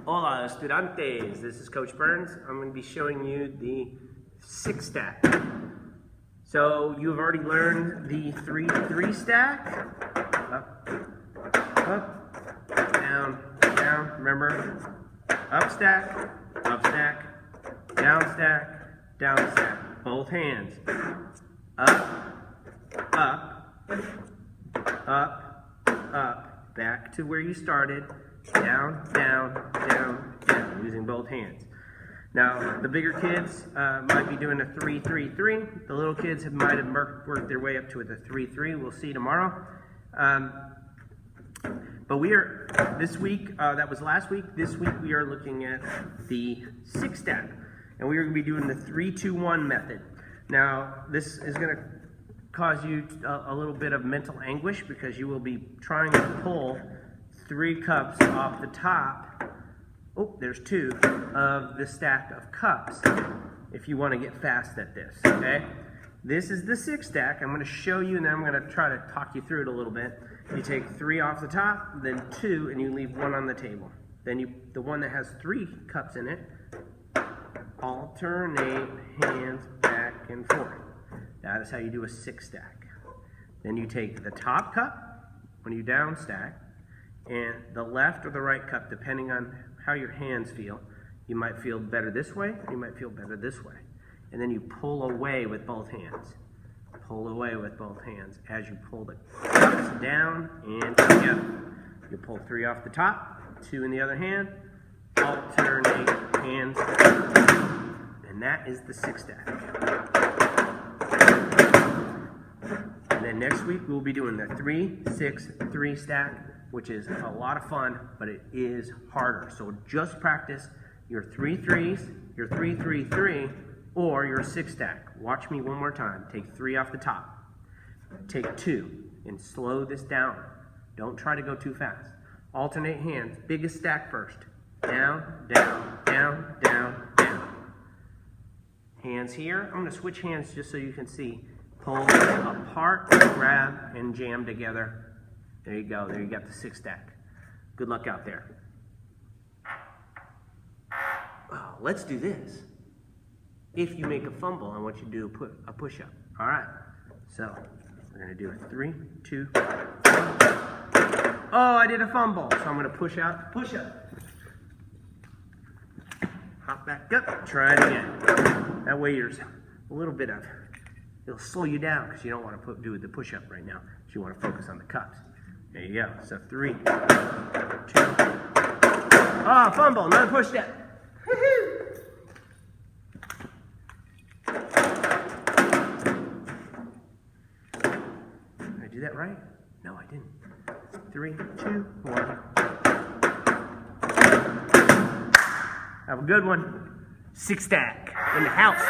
Hola, estudiantes. This is Coach Burns. I'm going to be showing you the 6-stack. So you've already learned the 3-3 stack. Up, up, down, down. Remember, up stack, down stack. Both hands. Up, back to where you started. Down, using both hands. Now, the bigger kids might be doing a 3-3-3. The little kids might have worked their way up to the 3-3. We'll see tomorrow. But we are, this week, that was last week. This week we are looking at the 6-stack. And we are going to be doing the 3-2-1 method. Now, this is going to cause you a little bit of mental anguish because you will be trying to pull 3 cups off the top. Oh, there's 2 of the stack of cups if you want to get fast at this, okay? This is the 6-stack. I'm going to show you and then I'm going to try to talk you through it a little bit. You take 3 off the top, then 2, and you leave 1 on the table. Then the one that has 3 cups in it, alternate hands back and forth. That is how you do a 6-stack. Then you take the top cup when you down stack, and the left or the right cup, depending on how your hands feel. You might feel better this way, you might feel better this way. And then you pull away with both hands. Pull away with both hands as you pull the cups down and together. You pull 3 off the top, 2 in the other hand, alternate hands, and that is the 6-stack. And then next week we'll be doing the 3-6-3 stack, which is a lot of fun, but it is harder. So just practice your 3-3s, your 3-3-3, or your 6-stack. Watch me one more time. Take 3 off the top. Take 2 and slow this down. Don't try to go too fast. Alternate hands. Biggest stack first. Down, down, down, down, down. Hands here. I'm going to switch hands just so you can see. Pull apart, grab, and jam together. There you go. There you got the 6-stack. Good luck out there. Oh, let's do this. If you make a fumble, I want you to do a push-up. All right. So we're going to do a 3, 2, 1. Oh, I did a fumble. So I'm going to push out, push-up. Hop back up. Try it again. That way there's a little bit of, it'll slow you down because you don't want to do the push-up right now. So you want to focus on the cups. There you go. So 3, 2. Ah, fumble. Another push step. Did I do that right? No, I didn't. 3, 2, 1. Have a good one. 6-stack in the house.